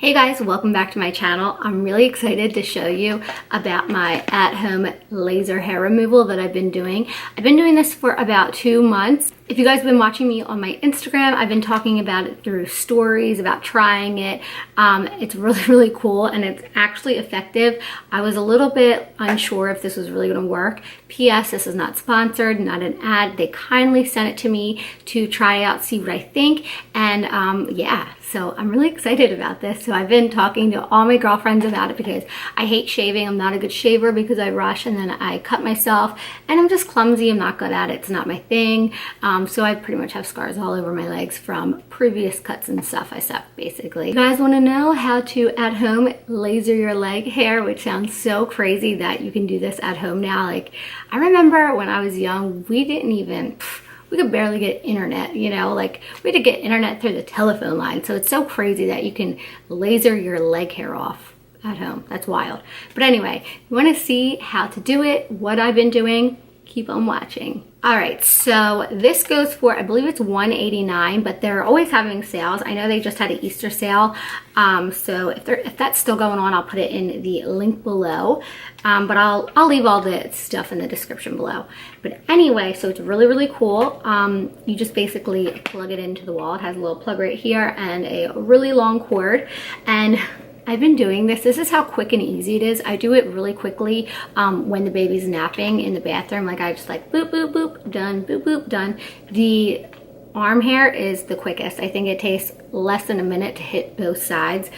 Hey guys, welcome back to my channel. I'm really excited to show you about my at-home laser hair removal that I've been doing. I've been doing this for about 2 months. If you guys have been watching me on my Instagram, I've been talking about it through stories, about trying it. It's really cool and it's actually effective. I was a little bit unsure if this was really gonna work. P.S. This is not sponsored, not an ad. They kindly sent it to me to try out, see what I think. And yeah, so I'm really excited about this. So I've been talking to all my girlfriends about it because I hate shaving. I'm not a good shaver because I rush and then I cut myself and I'm just clumsy. I'm not good at it. It's not my thing. So I pretty much have scars all over my legs from previous cuts and stuff I suck, basically. You guys want to know how to at home laser your leg hair, which sounds so crazy that you can do this at home now. Like, I remember when I was young, we could barely get internet, you know, like we had to get internet through the telephone line. So it's so crazy that you can laser your leg hair off at home. That's wild. But anyway, you want to see how to do it, what I've been doing, keep on watching. All right, so this goes for, I believe it's $189, but they're always having sales. I know they just had an Easter sale. So if that's still going on, I'll put it in the link below. But I'll leave all the stuff in the description below. But anyway, so it's really cool. You just basically plug it into the wall. It has a little plug right here and a really long cord. And I've been doing this. This is how quick and easy it is. I do it really quickly when the baby's napping in the bathroom. Like I just like boop, boop, boop, done, boop, boop, done. The arm hair is the quickest. I think it takes less than a minute to hit both sides.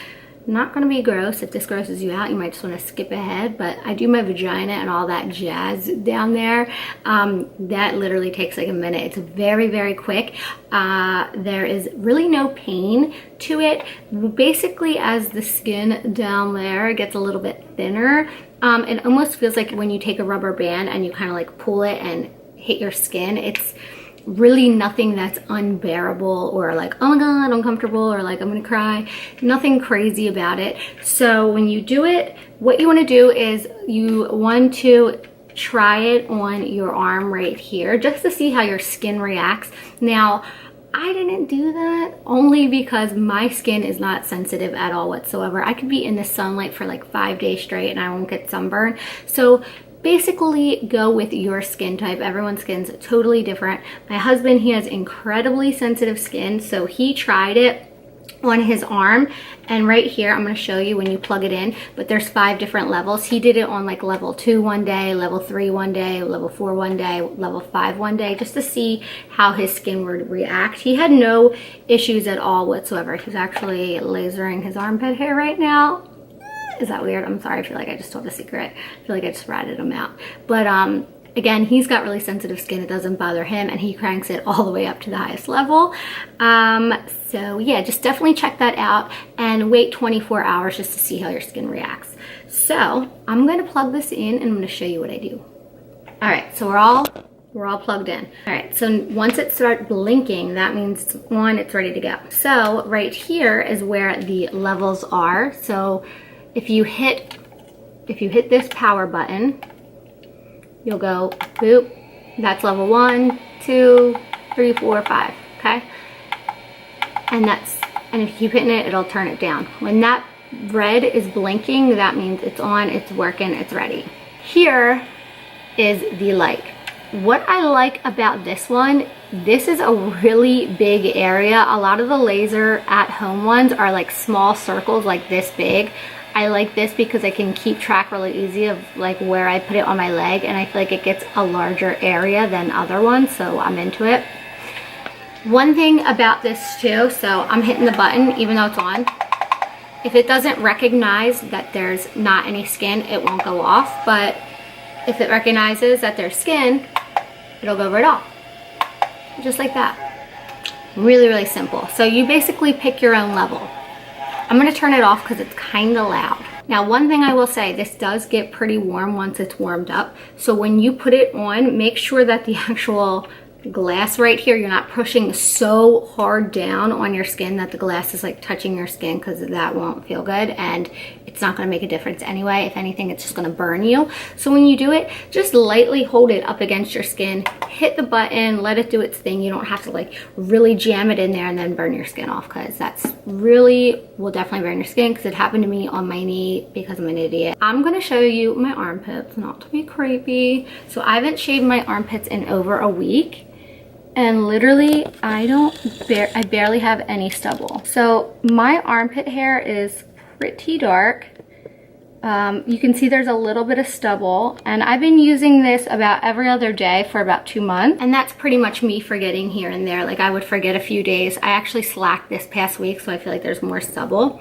Not gonna be gross. If this grosses you out, you might just wanna skip ahead, but I do my vagina and all that jazz down there. That literally takes like a minute. It's very quick. There is really no pain to it. Basically, as the skin down there gets a little bit thinner, it almost feels like when you take a rubber band and you kind of like pull it and hit your skin. It's really nothing that's unbearable or like, oh my god, uncomfortable, or like I'm gonna cry. Nothing crazy about it. So when you do it, what you want to do is you want to try it on your arm right here just to see how your skin reacts. Now, I didn't do that only because my skin is not sensitive at all whatsoever. I could be in the sunlight for like 5 days straight and I won't get sunburn. So basically go with your skin type. Everyone's skin's totally different. My husband, he has incredibly sensitive skin, so he tried it on his arm, and right here I'm going to show you when you plug it in, but there's 5 different levels. He did it on like level 2 one day, level 3 one day, level 4 one day, level 5 one day, just to see how his skin would react. He had no issues at all whatsoever. He's actually lasering his armpit hair right now. Is that weird? I'm sorry. I feel like I just told a secret. I feel like I just ratted him out. But again, he's got really sensitive skin. It doesn't bother him, and he cranks it all the way up to the highest level. So yeah, just definitely check that out and wait 24 hours just to see how your skin reacts. So I'm going to plug this in and I'm going to show you what I do. All right, so we're all plugged in. All right, so once it starts blinking, that means it's on, it's ready to go. So right here is where the levels are. So if you hit this power button, you'll go boop. That's level 1, 2, 3, 4, 5. Okay, and if you keep hitting it, it'll turn it down. When that red is blinking, that means it's on, it's working, it's ready. Here is the light. What I like about this one, this is a really big area. A lot of the laser at home ones are like small circles like this big. I like this because I can keep track really easy of like where I put it on my leg, and I feel like it gets a larger area than other ones, so I'm into it. One thing about this too, so I'm hitting the button even though it's on. If it doesn't recognize that there's not any skin, it won't go off, but if it recognizes that there's skin, it'll go right off. Just like that. Really simple. So you basically pick your own level. I'm going to turn it off because it's kind of loud. Now, one thing I will say, this does get pretty warm once it's warmed up. So when you put it on, make sure that the actual glass right here. You're not pushing so hard down on your skin that the glass is like touching your skin, because that won't feel good and it's not going to make a difference anyway. If anything, it's just going to burn you. So when you do it, just lightly hold it up against your skin, hit the button, let it do its thing. You don't have to like really jam it in there and then burn your skin off, because that's really will definitely burn your skin, because it happened to me on my knee because I'm an idiot. I'm going to show you my armpits, not to be creepy. So I haven't shaved my armpits in over a week. And literally, I barely have any stubble. So my armpit hair is pretty dark. You can see there's a little bit of stubble, and I've been using this about every other day for about 2 months. And that's pretty much me forgetting here and there. Like I would forget a few days. I actually slacked this past week, so I feel like there's more stubble.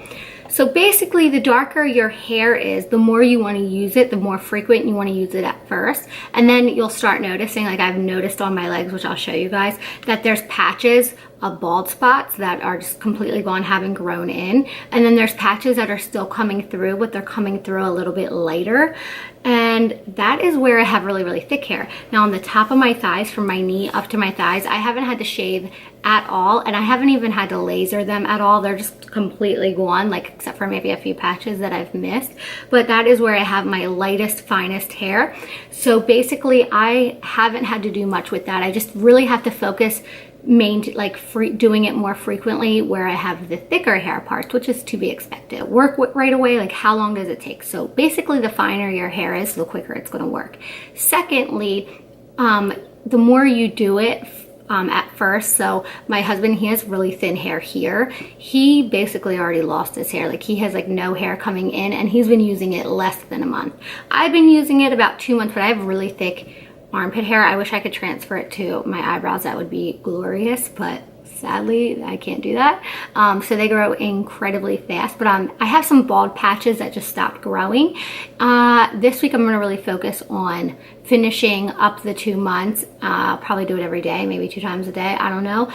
So basically, the darker your hair is, the more you want to use it, the more frequent you want to use it at first. And then you'll start noticing, like I've noticed on my legs, which I'll show you guys, that there's patches of bald spots that are just completely gone, haven't grown in. And then there's patches that are still coming through, but they're coming through a little bit lighter. And that is where I have really, really thick hair. Now on the top of my thighs, from my knee up to my thighs, I haven't had to shave at all, and I haven't even had to laser them at all. They're just completely gone, like except for maybe a few patches that I've missed. But that is where I have my lightest, finest hair. So basically, I haven't had to do much with that. I just really have to focus doing it more frequently where I have the thicker hair parts, which is to be expected. Work right away, like how long does it take? So basically, the finer your hair is, the quicker it's going to work. Secondly, the more you do it at first. So my husband, he has really thin hair here. He basically already lost his hair. Like he has like no hair coming in, and he's been using it less than a month. I've been using it about 2 months, but I have really thick armpit hair. I wish I could transfer it to my eyebrows. That would be glorious, but sadly I can't do that. So they grow incredibly fast, but I have some bald patches that just stopped growing. This week I'm going to really focus on finishing up the 2 months. Probably do it every day, maybe 2 times a day. I don't know.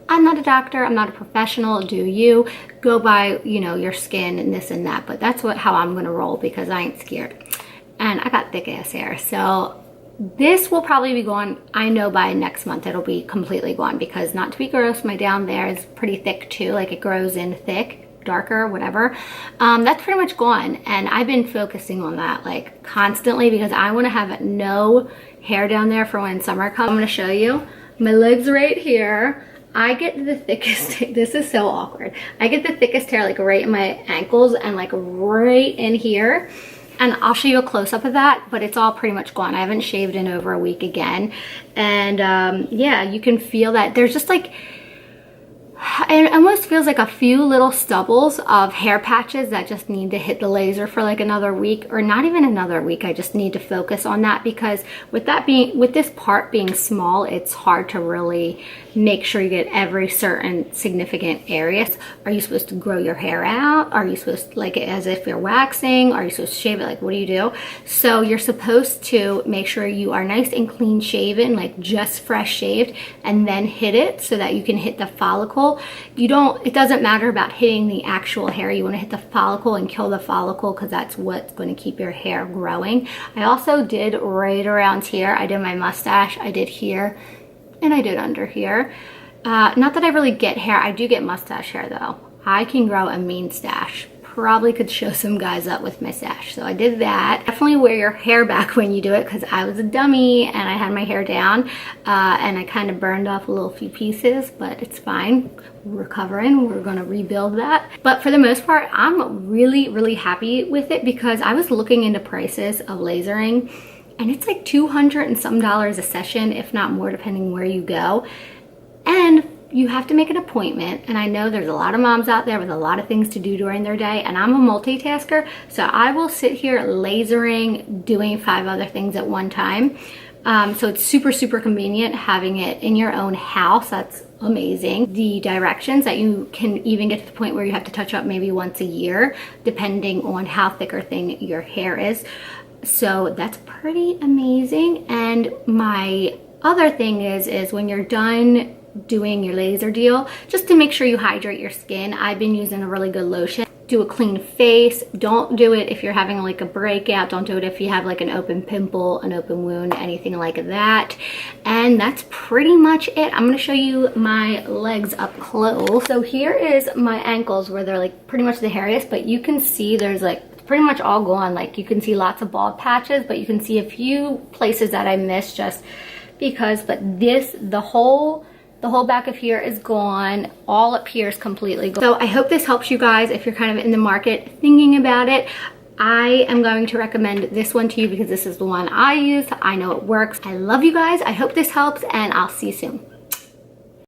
I'm not a doctor. I'm not a professional. Do you go by, you know, your skin and this and that, but that's how I'm going to roll, because I ain't scared. And I got thick ass hair. So this will probably be gone. I know by next month it'll be completely gone, because not to be gross, my down there is pretty thick too. Like it grows in thick, darker, whatever. That's pretty much gone. And I've been focusing on that like constantly, because I want to have no hair down there for when summer comes. I'm going to show you my legs right here. I get the thickest, this is so awkward. I get the thickest hair like right in my ankles and like right in here. And I'll show you a close-up of that, but it's all pretty much gone. I haven't shaved in over a week again. And yeah, you can feel that there's just like, it almost feels like a few little stubbles of hair patches that just need to hit the laser for like another week, or not even another week. I just need to focus on that, because with this part being small, it's hard to really make sure you get every certain significant area. Are you supposed to grow your hair out? Are you supposed to, like it as if you're waxing? Are you supposed to shave it? Like, what do you do? So you're supposed to make sure you are nice and clean shaven, like just fresh shaved, and then hit it so that you can hit the follicle. It doesn't matter about hitting the actual hair. You want to hit the follicle and kill the follicle, because that's what's going to keep your hair growing. I also did right around here. I did my mustache. I did here, and I did under here. Not that I really get hair. I do get mustache hair though. I can grow a mean stash. Probably could show some guys up with my stash. So I did that. Definitely wear your hair back when you do it, because I was a dummy and I had my hair down and I kind of burned off a little few pieces, but it's fine. We're recovering. We're going to rebuild that. But for the most part, I'm really, really happy with it, because I was looking into prices of lasering, and it's like $200 and some a session, if not more, depending where you go. And you have to make an appointment, and I know there's a lot of moms out there with a lot of things to do during their day, and I'm a multitasker, so I will sit here lasering, doing 5 other things at one time. So it's super, super convenient having it in your own house. That's amazing. The directions that you can even get to the point where you have to touch up maybe once a year, depending on how thick or thin your hair is. So that's pretty amazing. And my other thing is when you're done doing your laser deal, just to make sure you hydrate your skin, I've been using a really good lotion do a clean face. Don't do it if you're having like a breakout. Don't do it if you have like an open pimple, an open wound, anything like that. And that's pretty much it. I'm gonna show you my legs up close. So here is my ankles where they're like pretty much the hairiest, but you can see there's like pretty much all gone. Like you can see lots of bald patches, but you can see a few places that I missed just because, but this, the whole back of here is gone. All up here is completely gone. So I hope this helps you guys if you're kind of in the market thinking about it. I am going to recommend this one to you because this is the one I use. I know it works. I love you guys. I hope this helps, and I'll see you soon.